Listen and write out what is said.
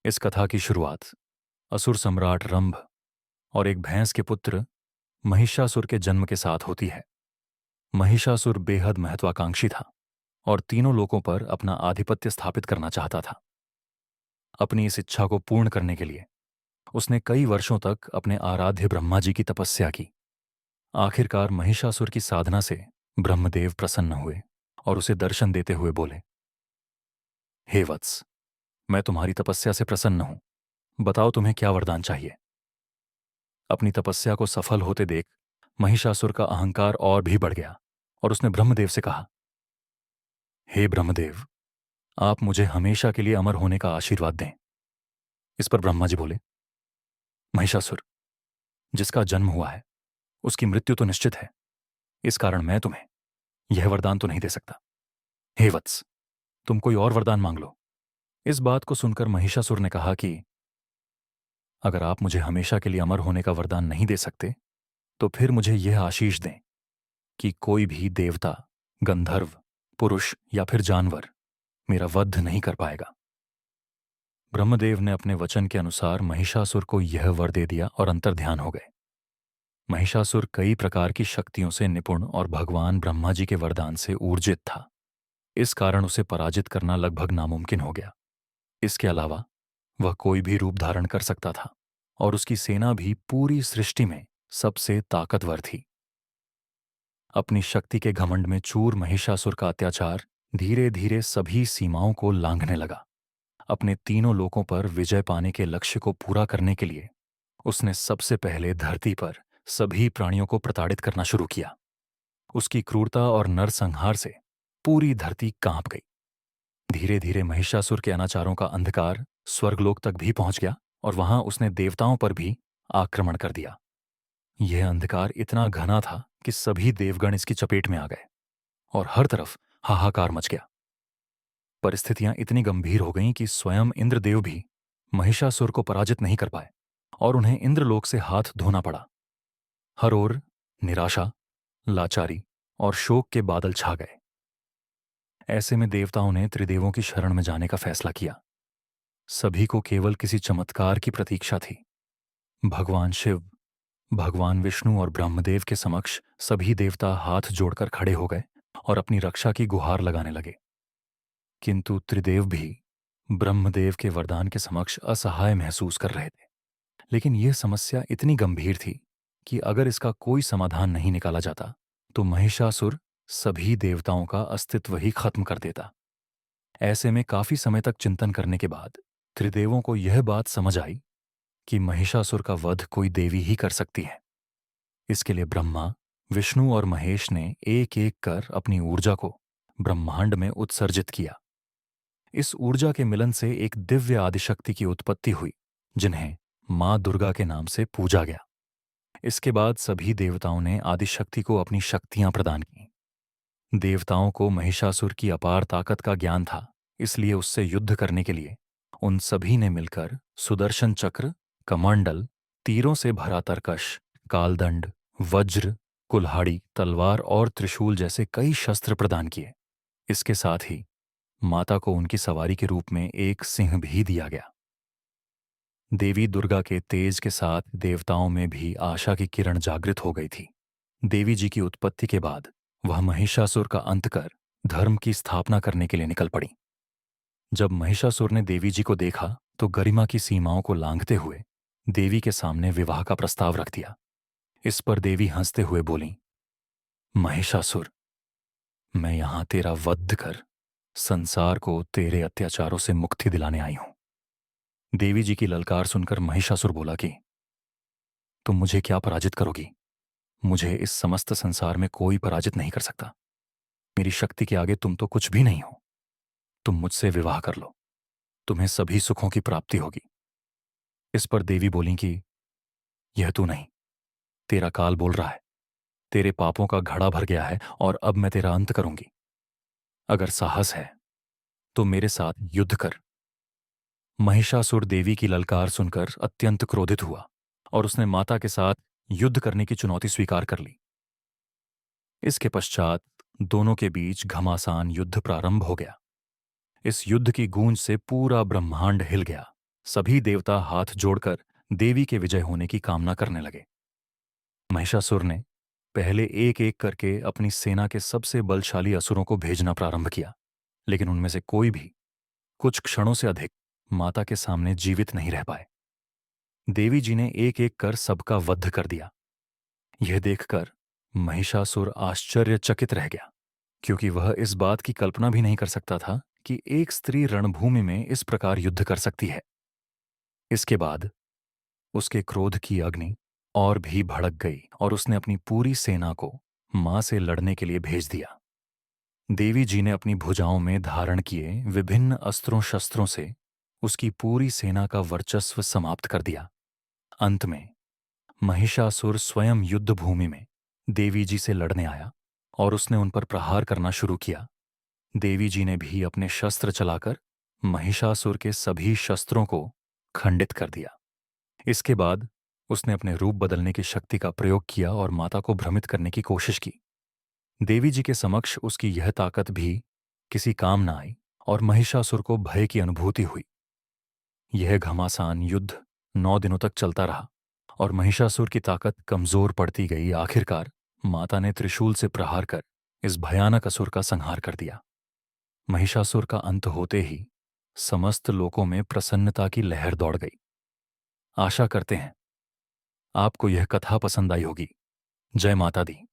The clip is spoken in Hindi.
इस कथा की शुरुआत असुर सम्राट रंभ और एक भैंस के पुत्र महिषासुर के जन्म के साथ होती है। महिषासुर बेहद महत्वाकांक्षी था और तीनों लोकों पर अपना आधिपत्य स्थापित करना चाहता था। अपनी इस इच्छा को पूर्ण करने के लिए उसने कई वर्षों तक अपने आराध्य ब्रह्मा जी की तपस्या की। आखिरकार महिषासुर की साधना से ब्रह्मदेव प्रसन्न हुए और उसे दर्शन देते हुए बोले, हे वत्स, मैं तुम्हारी तपस्या से प्रसन्न हूं। बताओ तुम्हें क्या वरदान चाहिए। अपनी तपस्या को सफल होते देख महिषासुर का अहंकार और भी बढ़ गया और उसने ब्रह्मदेव से कहा, हे ब्रह्मदेव, आप मुझे हमेशा के लिए अमर होने का आशीर्वाद दें। इस पर ब्रह्मा जी बोले, महिषासुर, जिसका जन्म हुआ है उसकी मृत्यु तो निश्चित है। इस कारण मैं तुम्हें यह वरदान तो नहीं दे सकता। हे वत्स, तुम कोई और वरदान मांग लो। इस बात को सुनकर महिषासुर ने कहा कि अगर आप मुझे हमेशा के लिए अमर होने का वरदान नहीं दे सकते तो फिर मुझे यह आशीष दें कि कोई भी देवता, गंधर्व, पुरुष या फिर जानवर मेरा वध नहीं कर पाएगा। ब्रह्मदेव ने अपने वचन के अनुसार महिषासुर को यह वर दे दिया और अंतर्ध्यान हो गए। महिषासुर कई प्रकार की शक्तियों से निपुण और भगवान ब्रह्मा जी के वरदान से ऊर्जित था। इस कारण उसे पराजित करना लगभग नामुमकिन हो गया। इसके अलावा वह कोई भी रूप धारण कर सकता था और उसकी सेना भी पूरी सृष्टि में सबसे ताकतवर थी। अपनी शक्ति के घमंड में चूर महिषासुर का अत्याचार धीरे धीरे सभी सीमाओं को लांघने लगा। अपने तीनों लोकों पर विजय पाने के लक्ष्य को पूरा करने के लिए उसने सबसे पहले धरती पर सभी प्राणियों को प्रताड़ित करना शुरू किया। उसकी क्रूरता और नरसंहार से पूरी धरती कांप गई। धीरे धीरे महिषासुर के अनाचारों का अंधकार स्वर्गलोक तक भी पहुंच गया और वहां उसने देवताओं पर भी आक्रमण कर दिया। यह अंधकार इतना घना था कि सभी देवगण इसकी चपेट में आ गए और हर तरफ हाहाकार मच गया। परिस्थितियां इतनी गंभीर हो गईं कि स्वयं इंद्रदेव भी महिषासुर को पराजित नहीं कर पाए और उन्हें इंद्रलोक से हाथ धोना पड़ा। हर ओर निराशा, लाचारी और शोक के बादल छा गए। ऐसे में देवताओं ने त्रिदेवों की शरण में जाने का फैसला किया। सभी को केवल किसी चमत्कार की प्रतीक्षा थी। भगवान शिव, भगवान विष्णु और ब्रह्मदेव के समक्ष सभी देवता हाथ जोड़कर खड़े हो गए और अपनी रक्षा की गुहार लगाने लगे। किंतु त्रिदेव भी ब्रह्मदेव के वरदान के समक्ष असहाय महसूस कर रहे थे। लेकिन यह समस्या इतनी गंभीर थी कि अगर इसका कोई समाधान नहीं निकाला जाता तो महिषासुर सभी देवताओं का अस्तित्व ही खत्म कर देता। ऐसे में काफी समय तक चिंतन करने के बाद त्रिदेवों को यह बात समझ आई कि महिषासुर का वध कोई देवी ही कर सकती है। इसके लिए ब्रह्मा, विष्णु और महेश ने एक एक कर अपनी ऊर्जा को ब्रह्मांड में उत्सर्जित किया। इस ऊर्जा के मिलन से एक दिव्य आदिशक्ति की उत्पत्ति हुई, जिन्हें मां दुर्गा के नाम से पूजा गया। इसके बाद सभी देवताओं ने आदिशक्ति को अपनी शक्तियां प्रदान की। देवताओं को महिषासुर की अपार ताकत का ज्ञान था, इसलिए उससे युद्ध करने के लिए उन सभी ने मिलकर सुदर्शन चक्र, कमंडल, तीरों से भरा तरकश, कालदंड, वज्र, कुल्हाड़ी, तलवार और त्रिशूल जैसे कई शस्त्र प्रदान किए। इसके साथ ही माता को उनकी सवारी के रूप में एक सिंह भी दिया गया। देवी दुर्गा के तेज के साथ देवताओं में भी आशा की किरण जागृत हो गई थी। देवी जी की उत्पत्ति के बाद वह महिषासुर का अंत कर धर्म की स्थापना करने के लिए निकल पड़ी। जब महिषासुर ने देवी जी को देखा तो गरिमा की सीमाओं को लांघते हुए देवी के सामने विवाह का प्रस्ताव रख दिया। इस पर देवी हंसते हुए बोली, महिषासुर, मैं यहां तेरा वध कर संसार को तेरे अत्याचारों से मुक्ति दिलाने आई हूं। देवी जी की ललकार सुनकर महिषासुर बोला कि तुम मुझे क्या पराजित करोगी? मुझे इस समस्त संसार में कोई पराजित नहीं कर सकता। मेरी शक्ति के आगे तुम तो कुछ भी नहीं हो। तुम मुझसे विवाह कर लो, तुम्हें सभी सुखों की प्राप्ति होगी। इस पर देवी बोली कि यह तू नहीं, तेरा काल बोल रहा है। तेरे पापों का घड़ा भर गया है और अब मैं तेरा अंत करूंगी। अगर साहस है तो मेरे साथ युद्ध कर। महिषासुर देवी की ललकार सुनकर अत्यंत क्रोधित हुआ और उसने माता के साथ युद्ध करने की चुनौती स्वीकार कर ली। इसके पश्चात दोनों के बीच घमासान युद्ध प्रारंभ हो गया। इस युद्ध की गूंज से पूरा ब्रह्मांड हिल गया। सभी देवता हाथ जोड़कर देवी के विजय होने की कामना करने लगे। महिषासुर ने पहले एक एक करके अपनी सेना के सबसे बलशाली असुरों को भेजना प्रारंभ किया, लेकिन उनमें से कोई भी कुछ क्षणों से अधिक माता के सामने जीवित नहीं रह पाए। देवी जी ने एक एक कर सबका वध कर दिया। यह देखकर महिषासुर आश्चर्यचकित रह गया, क्योंकि वह इस बात की कल्पना भी नहीं कर सकता था कि एक स्त्री रणभूमि में इस प्रकार युद्ध कर सकती है। इसके बाद उसके क्रोध की अग्नि और भी भड़क गई और उसने अपनी पूरी सेना को मां से लड़ने के लिए भेज दिया। देवी जी ने अपनी भुजाओं में धारण किए विभिन्न अस्त्रों शस्त्रों से उसकी पूरी सेना का वर्चस्व समाप्त कर दिया। अंत में महिषासुर स्वयं युद्ध भूमि में देवी जी से लड़ने आया और उसने उन पर प्रहार करना शुरू किया। देवी जी ने भी अपने शस्त्र चलाकर महिषासुर के सभी शस्त्रों को खंडित कर दिया। इसके बाद उसने अपने रूप बदलने की शक्ति का प्रयोग किया और माता को भ्रमित करने की कोशिश की। देवी जी के समक्ष उसकी यह ताकत भी किसी काम न आई और महिषासुर को भय की अनुभूति हुई। यह घमासान युद्ध 9 दिनों तक चलता रहा और महिषासुर की ताकत कमजोर पड़ती गई। आखिरकार माता ने त्रिशूल से प्रहार कर इस भयानक असुर का संहार कर दिया। महिषासुर का अंत होते ही समस्त लोकों में प्रसन्नता की लहर दौड़ गई। आशा करते हैं आपको यह कथा पसंद आई होगी। जय माता दी।